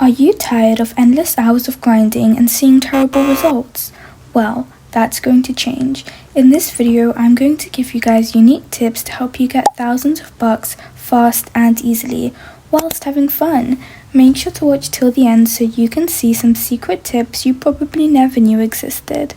Are you tired of endless hours of grinding and seeing terrible results? Well, that's going to change. In this video, I'm going to give you guys unique tips to help you get thousands of bucks fast and easily, whilst having fun. Make sure to watch till the end so you can see some secret tips you probably never knew existed.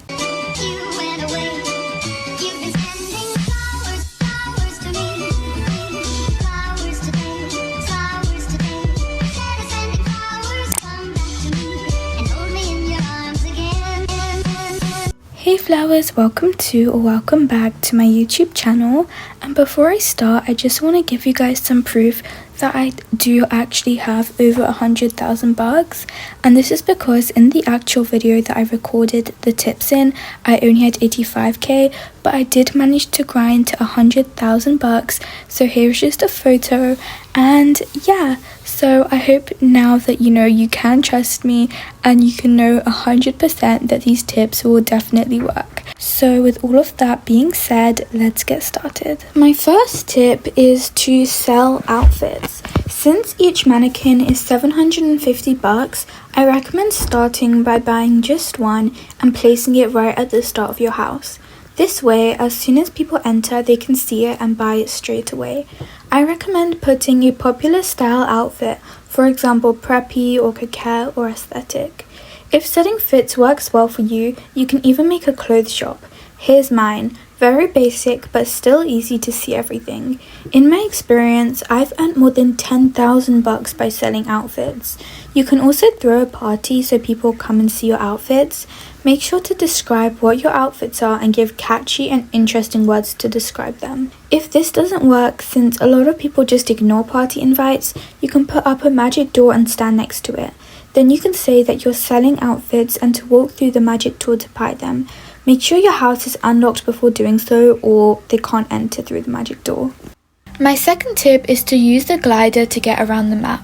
Hey flowers, welcome to or welcome back to my YouTube channel, and before I start I just want to give you guys some proof that I do actually have over 100,000 bucks, and this is because in the actual video that I recorded the tips in, I only had 85k, but I did manage to grind to 100,000 bucks. So here's just a photo, and yeah, so I hope now that you can trust me and you can know 100% that these tips will definitely work. So with all of that being said, let's get started. My first tip is to sell outfits. Since each mannequin is 750 bucks, I recommend starting by buying just one and placing it right at the start of your house. This way, as soon as people enter, they can see it and buy it straight away. I recommend putting a popular style outfit, for example preppy or coquette or aesthetic. If selling fits works well for you, you can even make a clothes shop. Here's mine. Very basic but still easy to see everything. In my experience, I've earned more than 10,000 bucks by selling outfits. You can also throw a party so people come and see your outfits. Make sure to describe what your outfits are and give catchy and interesting words to describe them. If this doesn't work, since a lot of people just ignore party invites, you can put up a magic door and stand next to it. Then you can say that you're selling outfits and to walk through the magic door to buy them. Make sure your house is unlocked before doing so, or they can't enter through the magic door. My second tip is to use the glider to get around the map.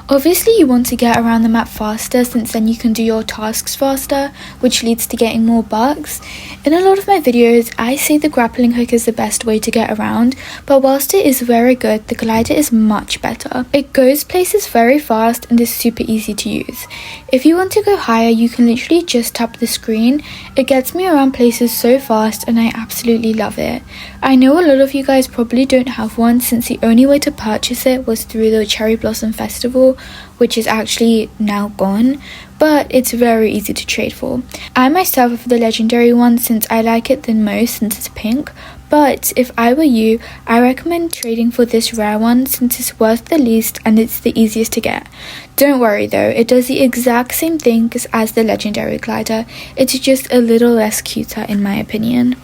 Obviously you want to get around the map faster, since then you can do your tasks faster, which leads to getting more bucks. In a lot of my videos, I say the grappling hook is the best way to get around, but whilst it is very good, the glider is much better. It goes places very fast and is super easy to use. If you want to go higher, you can literally just tap the screen. It gets me around places so fast and I absolutely love it. I know a lot of you guys probably don't have one, since the only way to purchase it was through the Cherry Blossom Festival, which is actually now gone, but it's very easy to trade for. I myself have the legendary one since I like it the most, since it's pink, but if I were you, I recommend trading for this rare one since it's worth the least and it's the easiest to get. Don't worry though, it does the exact same thing as the legendary glider, it's just a little less cuter in my opinion.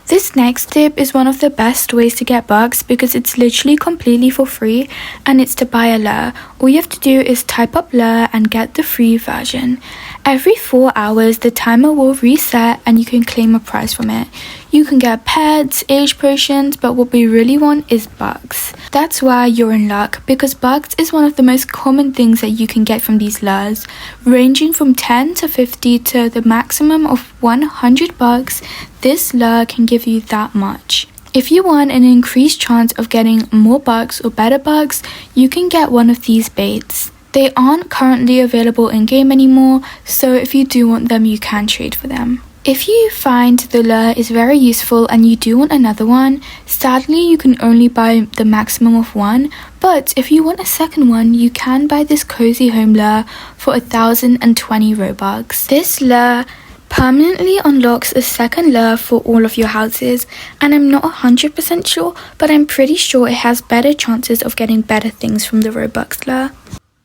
This next tip is one of the best ways to get bucks because it's literally completely for free, and it's to buy a lure. All you have to do is type up lure and get the free version. Every 4 hours the timer will reset and you can claim a prize from it. You can get pets, age potions, but what we really want is bucks. That's why you're in luck, because bucks is one of the most common things that you can get from these lures, ranging from 10 to 50 to the maximum of 100 bucks. This lure can give you that much. If you want an increased chance of getting more bucks or better bucks, you can get one of these baits. They aren't currently available in-game anymore, so if you do want them, you can trade for them. If you find the lure is very useful and you do want another one, sadly you can only buy the maximum of one, but if you want a second one, you can buy this Cozy Home lure for 1,020 Robux. This lure permanently unlocks a second lure for all of your houses, and I'm not 100% sure, but I'm pretty sure it has better chances of getting better things from the Robux lure.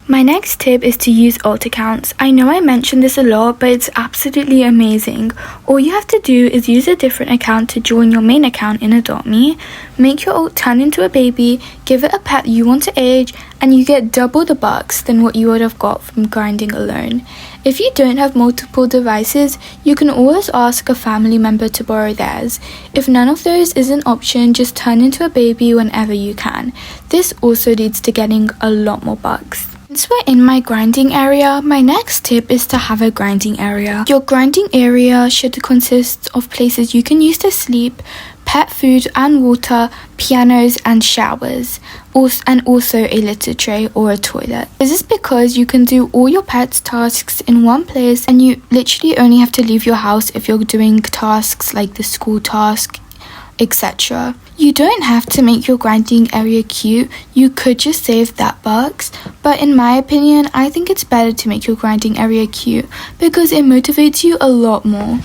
My next tip is to use alt accounts. I know I mentioned this a lot, but it's absolutely amazing. All you have to do is use a different account to join your main account in 𝐷𝐷𝐻, make your alt turn into a baby, give it a pet you want to age, and you get double the bucks than what you would have got from grinding alone. If you don't have multiple devices, you can always ask a family member to borrow theirs. If none of those is an option, just turn into a baby whenever you can. This also leads to getting a lot more bucks. Since we're in my grinding area, my next tip is to have a grinding area. Your grinding area should consist of places you can use to sleep, pet food and water, pianos and showers, and also a litter tray or a toilet. This is because you can do all your pet's tasks in one place, and you literally only have to leave your house if you're doing tasks like the school task, etc. You don't have to make your grinding area cute, you could just save that box, but in my opinion, I think it's better to make your grinding area cute because it motivates you a lot more.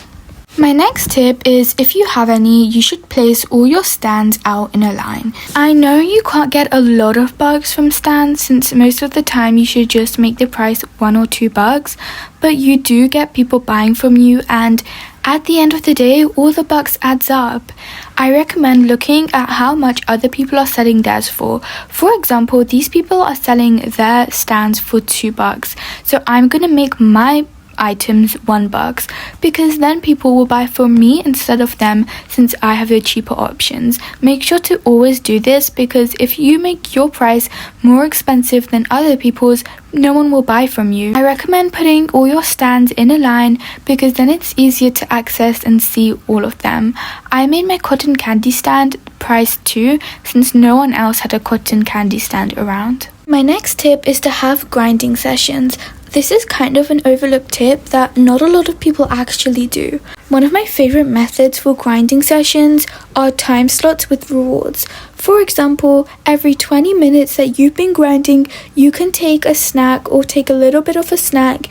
My next tip is, if you have any, you should place all your stands out in a line. I know you can't get a lot of bucks from stands since most of the time you should just make the price $1 or $2, but you do get people buying from you, and at the end of the day, all the bucks adds up. I recommend looking at how much other people are selling theirs for. For example, these people are selling their stands for $2, so I'm gonna make my items $1 because then people will buy from me instead of them since I have the cheaper options. Make sure to always do this because if you make your price more expensive than other people's, no one will buy from you. I recommend putting all your stands in a line because then it's easier to access and see all of them. I made my cotton candy stand price 2 since no one else had a cotton candy stand around. My next tip is to have grinding sessions. This is kind of an overlooked tip that not a lot of people actually do. One of my favorite methods for grinding sessions are time slots with rewards. For example, every 20 minutes that you've been grinding, you can take a snack or take a little bit of a snack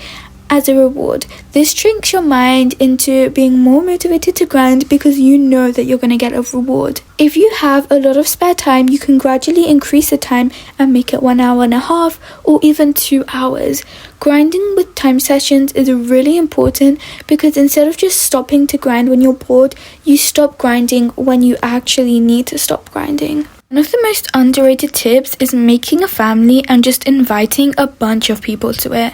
as a reward. This tricks your mind into being more motivated to grind because you know that you're going to get a reward. If you have a lot of spare time, you can gradually increase the time and make it 1.5 hours or even 2 hours. Grinding with time sessions is really important because instead of just stopping to grind when you're bored, you stop grinding when you actually need to stop grinding. One of the most underrated tips is making a family and just inviting a bunch of people to it.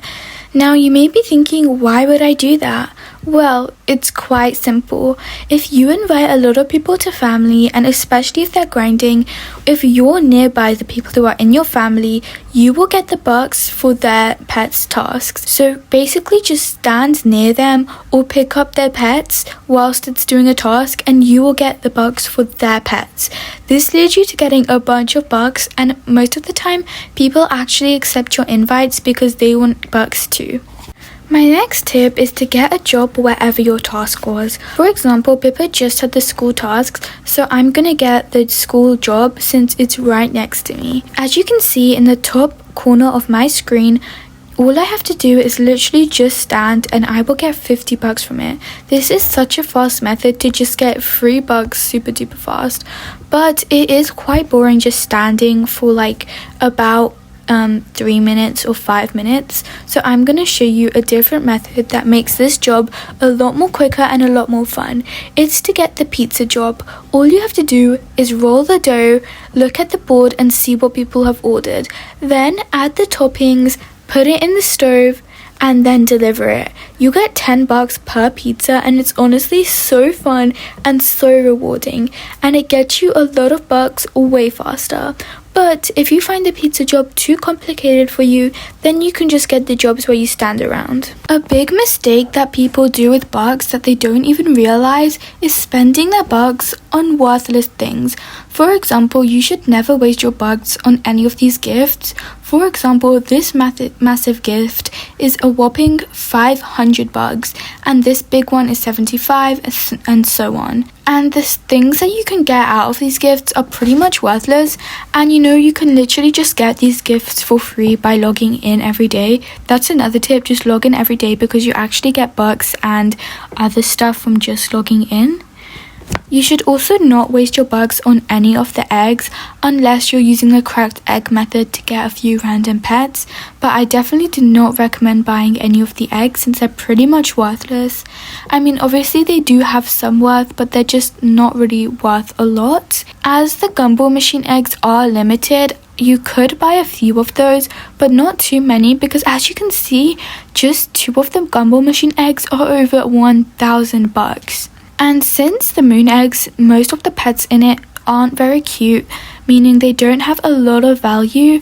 Now you may be thinking, why would I do that? Well, it's quite simple. If you invite a lot of people to family, and especially if they're grinding, if you're nearby the people who are in your family, you will get the bucks for their pets' tasks. So basically just stand near them or pick up their pets whilst it's doing a task, and you will get the bucks for their pets. This leads you to getting a bunch of bucks, and most of the time people actually accept your invites because they want bucks too. My next tip is to get a job wherever your task was. For example, Pippa just had the school tasks, so I'm gonna get the school job since it's right next to me. As you can see in the top corner of my screen, all I have to do is literally just stand and I will get $50 from it. This is such a fast method to just get $3 super duper fast, but it is quite boring just standing for like about 3 minutes or 5 minutes. So I'm going to show you a different method that makes this job a lot more quicker and a lot more fun. It's to get the pizza job. All you have to do is roll the dough, look at the board and see what people have ordered. Then add the toppings, put it in the stove, and then deliver it. You get $10 per pizza, and it's honestly so fun and so rewarding, and it gets you a lot of bucks way faster. But if you find the pizza job too complicated for you, then you can just get the jobs where you stand around. A big mistake that people do with bucks that they don't even realize is spending their bucks on worthless things. For example, you should never waste your bucks on any of these gifts. For example, this massive gift is a whopping 500 bucks, and this big one is 75, and so on. And the things that you can get out of these gifts are pretty much worthless, and you can literally just get these gifts for free by logging in every day. That's another tip, just log in every day because you actually get bucks and other stuff from just logging in. You should also not waste your bucks on any of the eggs unless you're using the correct egg method to get a few random pets, but I definitely do not recommend buying any of the eggs since they're pretty much worthless. I mean, obviously they do have some worth, but they're just not really worth a lot. As the gumball machine eggs are limited, you could buy a few of those, but not too many because as you can see, just 2 of the gumball machine eggs are over 1,000 bucks. And since the moon eggs, most of the pets in it aren't very cute, meaning they don't have a lot of value,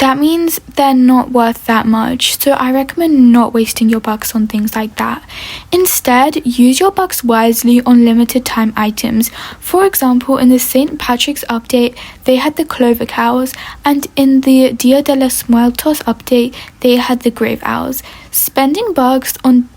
that means they're not worth that much. So I recommend not wasting your bucks on things like that. Instead, use your bucks wisely on limited time items. For example, in the St. Patrick's update, they had the clover cows, and in the Dia de los Muertos update, they had the grave owls. Spending bucks on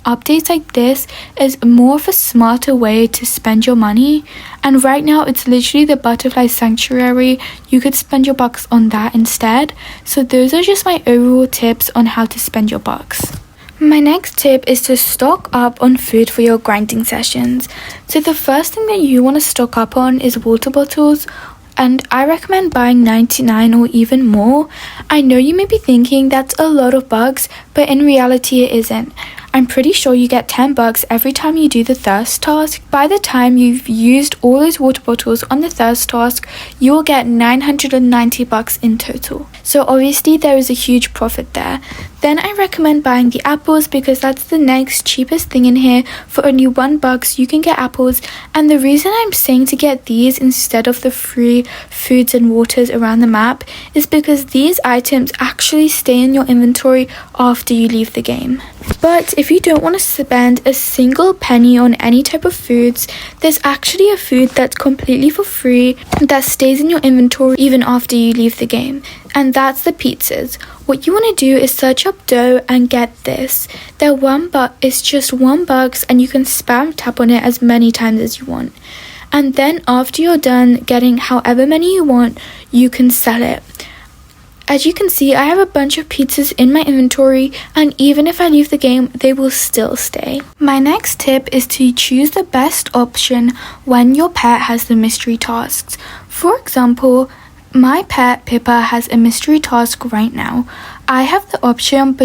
updates like this is more of a smarter way to spend your money, and right now it's literally the butterfly sanctuary. You could spend your bucks on that instead. So those are just my overall tips on how to spend your bucks. My next tip is to stock up on food for your grinding sessions. So the first thing that you want to stock up on is water bottles, and I recommend buying 99 or even more. I know you may be thinking that's a lot of bucks, but in reality it isn't. I'm pretty sure you get 10 bucks every time you do the thirst task. By the time you've used all those water bottles on the thirst task, you will get 990 bucks in total. So obviously there is a huge profit there. Then I recommend buying the apples because that's the next cheapest thing in here. For only $1 you can get apples, and the reason I'm saying to get these instead of the free foods and waters around the map is because these items actually stay in your inventory after you leave the game. But if you don't want to spend a single penny on any type of foods, there's actually a food that's completely for free that stays in your inventory even after you leave the game, and that's the pizzas. What you want to do is search up dough and get this. They're it's just $1 and you can spam tap on it as many times as you want. And then after you're done getting however many you want, you can sell it. As you can see, I have a bunch of pizzas in my inventory, and even if I leave the game, they will still stay. My next tip is to choose the best option when your pet has the mystery tasks. For example, my pet Pippa has a mystery task right now. I have the option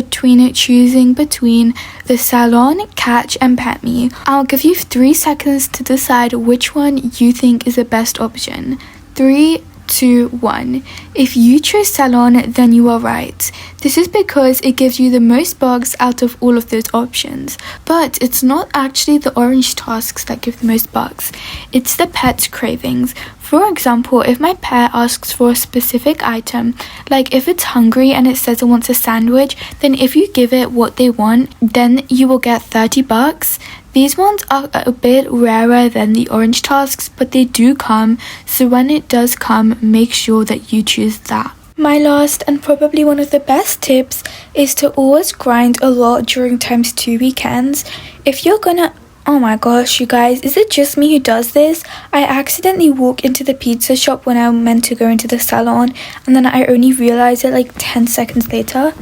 choosing between the salon, catch and pet me. I'll give you 3 seconds to decide which one you think is the best option. 3, 2, 1. If you chose salon, then you are right. This is because it gives you the most bugs out of all of those options. But it's not actually the orange tasks that give the most bugs. It's the pet's cravings. For example, if my pet asks for a specific item, like if it's hungry and it says it wants a sandwich, then if you give it what they want, then you will get 30 bucks. These ones are a bit rarer than the orange tasks, but they do come, so when it does come, make sure that you choose that. My last and probably one of the best tips is to always grind a lot during ×2 weekends. If you're gonna... Oh my gosh, you guys, is it just me who does this? I accidentally walk into the pizza shop when I'm meant to go into the salon, and then I only realize it like 10 seconds later.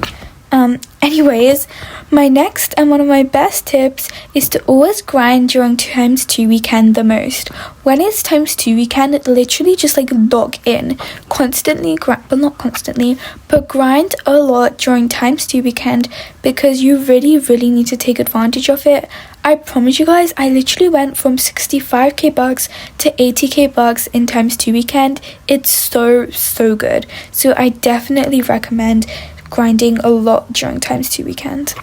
Anyways, my next and one of my best tips is to always grind during ×2 weekend the most. When it's ×2 weekend, literally just like log in. Constantly, not constantly, but grind a lot during ×2 weekend because you really need to take advantage of it. I promise you guys, I literally went from 65k bucks to 80k bucks in ×2 weekend. It's so good. So I definitely recommend grinding a lot during ×2 weekend.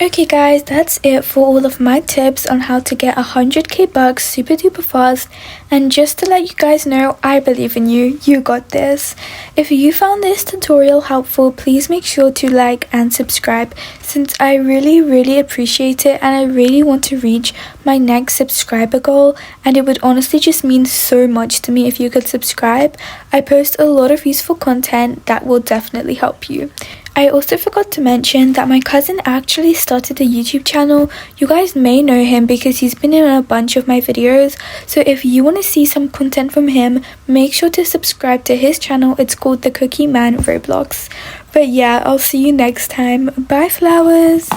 Okay guys, that's it for all of my tips on how to get 100k bucks super duper fast. And just to let you guys know, I believe in you. You got this. If you found this tutorial helpful, please make sure to like and subscribe, since I really appreciate it and I really want to reach my next subscriber goal, and it would honestly just mean so much to me if you could subscribe. I post a lot of useful content that will definitely help you. I also forgot to mention that my cousin actually started a YouTube channel. You guys may know him because he's been in a bunch of my videos. So if you want to see some content from him, make sure to subscribe to his channel. It's called the Cookie Man Roblox. But yeah, I'll see you next time. Bye flowers!